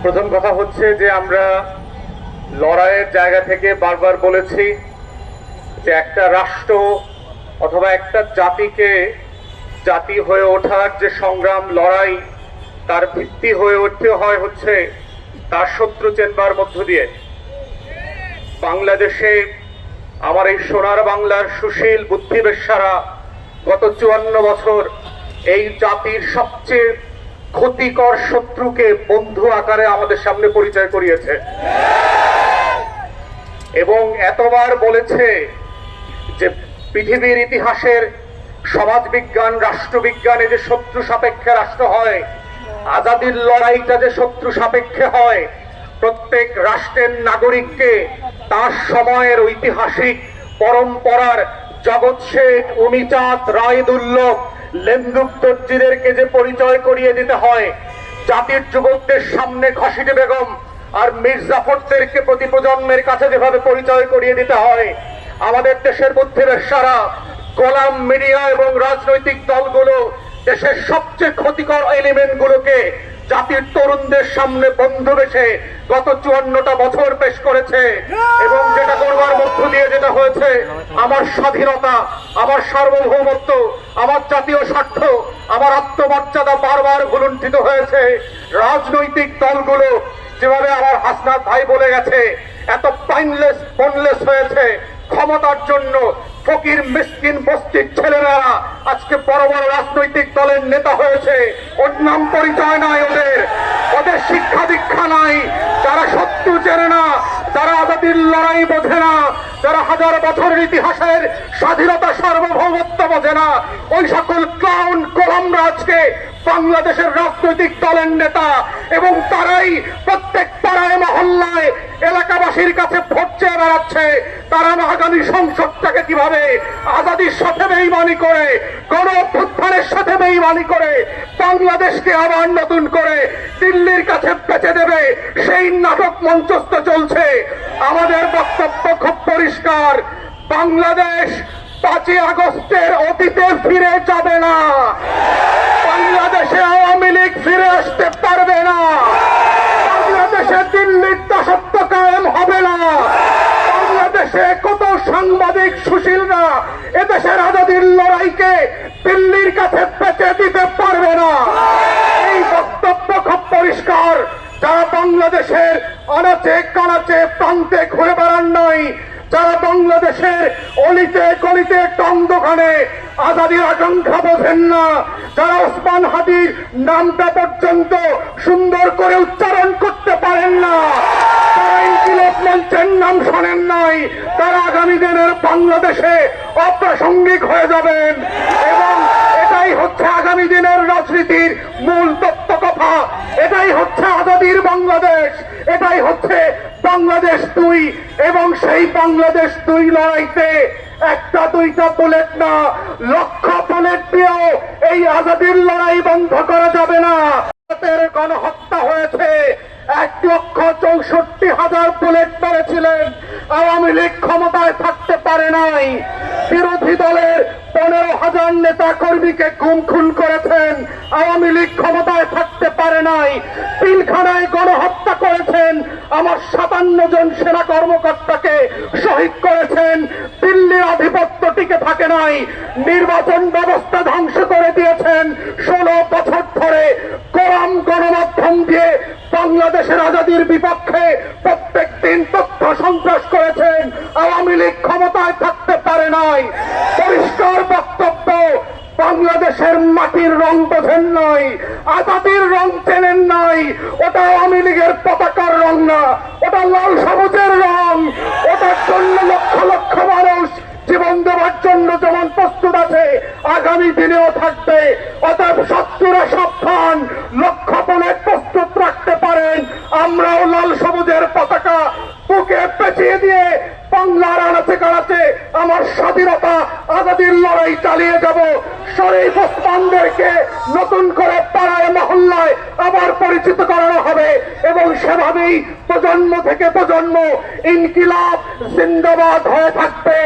প্রথম কথা হচ্ছে যে আমরা লড়াইয়ের জায়গা থেকে বারবার বলেছি যে একটা রাষ্ট্র অথবা একটা জাতিকে জাতি হয়ে ওঠার যে সংগ্রাম লড়াই তার ভিত্তি হয়ে উঠতে হয় হচ্ছে তার শত্রু চেনবার মধ্য দিয়ে। বাংলাদেশে আমার এই সোনার বাংলার সুশীল বুদ্ধিবেশ্যারা গত 54 বছর এই জাতির সবচেয়ে ক্ষতিকর শত্রুকে বন্ধু আকারে আমাদের সামনে পরিচয় করিয়েছে এবং এতবার বলেছে যে পৃথিবীর ইতিহাসের সমাজবিজ্ঞান রাষ্ট্রবিজ্ঞানে যে শত্রু সাপেক্ষে রাষ্ট্র হয়, আজাদির লড়াইটা যে শত্রু সাপেক্ষে হয়, প্রত্যেক রাষ্ট্রের নাগরিককে তার সময়ের ঐতিহাসিক পরম্পরার জগৎ শেঠ, অমিচাঁদ, রায়দুল্লভ, লেন্দুক দর্জিদেরকে যে পরিচয় করিয়ে দিতে হয়, জাতির যুবকদের সামনে ঘসিটে বেগম আর মীর জাফরদেরকে প্রতি প্রজন্মের কাছে যেভাবে পরিচয় করিয়ে দিতে হয়, আমাদের দেশের বুদ্ধিবেশ্যারা, গোলাম মিডিয়া এবং রাজনৈতিক দলগুলো দেশের সবচেয়ে ক্ষতিকর এলিমেন্ট গুলোকে জাতির তরুণদের সামনে বন্ধু বেশে গত 54টা বছর পেশ করেছে এবং যেটা করবার মধ্য দিয়ে যেটা হয়েছে, আমার স্বাধীনতা, আমার সার্বভৌমত্ব, আমার জাতীয় স্বার্থ, আমার আত্মমর্যাদা বারবার ভুলুণ্ঠিত হয়েছে। রাজনৈতিক দলগুলো যেভাবে আমার হাসনাত ভাই বলে গেছে, এত পাইনলেস বনলেস হয়েছে ক্ষমতার জন্য। ফকির মিসকিন বস্তির ছেলেরা আজকে বড় বড় রাজনৈতিক দলের নেতা হয়েছে, ওর নাম পরিচয় নাই, ওদের শিক্ষা দীক্ষা নাই, যারা শত্রু চেনে না, যারা আজাদির লড়াই বোঝে না, যারা হাজার বছরের ইতিহাসের স্বাধীনতা সার্বভৌমত্ব বোঝে না, ওই সকল ক্লাউন গোলামরা আজকে বাংলাদেশের রাজনৈতিক দলের নেতা এবং তারাই প্রত্যেক পাড়ায় মহল্লায় এলাকাবাসীর কাছে ভোট চেয়ে বেড়াচ্ছে। তারা আগামী সংসদটাকে কিভাবে আজাদির সাথে বেইমানি করে, গণ অভ্যুত্থানের সাথে বেইমানি করে বাংলাদেশকে আবার নতুন করে দিল্লির কাছে বেচে দেবে, সেই নাটক মঞ্চস্থ চলছে। আমাদের বক্তব্য খুব পরিষ্কার, বাংলাদেশ 5ই আগস্টের অতীতে ফিরে যাবে না। বাংলাদেশে আওয়ামী লীগ ফিরে আসতে পারবে না। বাংলাদেশে দিল্লির দাসত্ব কায়েম হবে না। বাংলাদেশে কত সাংবাদিক সুশীলরা এদেশের আজাদির লড়াইকে দিল্লির কাছে বেচে দিতে পারবে না। এই বক্তব্য খুব পরিষ্কার। যারা বাংলাদেশের আনাচে কানাচে প্রান্তে ঘুরে বেড়ান নাই, যারা বাংলাদেশের অলিতে গলিতে টং দোকানে আজাদির আকাঙ্ক্ষা বোঝেন না, যারা ওসমান হাদির নামটা পর্যন্ত সুন্দর করে উচ্চারণ করতে পারেন না, তারা ইনকিলাব মঞ্চের নাম শোনেন নাই, তারা আগামী দিনের বাংলাদেশে অপ্রাসঙ্গিক হয়ে যাবেন এবং এটাই হচ্ছে আগামী দিনের রাজনীতির মূল তত্ত্ব কথা। এটাই হচ্ছে আজাদির বাংলাদেশ, এটাই হচ্ছে বাংলাদেশ 2 এবং সেই বাংলাদেশ 2 লড়াইতে একটা দুইটা বুলেট না, লক্ষ বুলেট দিয়েও এই আজাদির লড়াই বন্ধ করা যাবে না। গণহত্যা হয়েছে, 1,64,000 বুলেট মেরেছিলেন। আওয়ামী লীগ ক্ষমতায় থাকতে পারে নাই। বিরোধী দলের 15,000 নেতা কর্মীকে গুম খুন করেছেন, আওয়ামী লীগ ক্ষমতায় থাকতে পারে নাই। পিলখানায় গণহত্যা করেছেন, আমার 57 জন সেনা কর্মকর্তাকে শহীদ করেছেন। দিল্লির আধিপত্য টিকে থাকে নাই, নির্বাচন ব্যবস্থা ধ্বংস করে দিয়েছেন। 16 বছর ধরে গোলাম গণমাধ্যম দিয়ে বাংলাদেশের আজাদির বিপক্ষে প্রত্যেক দিন তথ্য সন্ত্রাস করেছেন। আওয়ামী লীগ ক্ষমতায় থাকতে পারে নাই। পরিষ্কার বক্তব্য, বাংলাদেশের মাটির রং বোঝেন নাই, আজাদির রং চেনেন নাই। ওটা আওয়ামী লীগের পতাকার রং না, ওটা লাল সবুজের রং। ওটার জন্য লক্ষ লক্ষ মানুষ জীবন দেওয়ার জন্য যেমন প্রস্তুত আছে, আগামী দিনেও থাকবে। অতএব শত্রুরা সাবধান, লক্ষ বুলেট প্রস্তুত রাখতে পারেন। আমরাও লাল সবুজের পতাকা বুকে পেঁচিয়ে দিয়ে বাংলার আনাচে কানাচে আমার স্বাধীনতা আজাদির লড়াই চালিয়ে যাব। শরীফ ওসমানদেরকে নতুন করে পাড়ায় মহল্লায় আবার পরিচিত করানো হবে এবং সেভাবেই প্রজন্ম থেকে প্রজন্ম ইনকিলাব জিন্দাবাদ হয়ে থাকবে।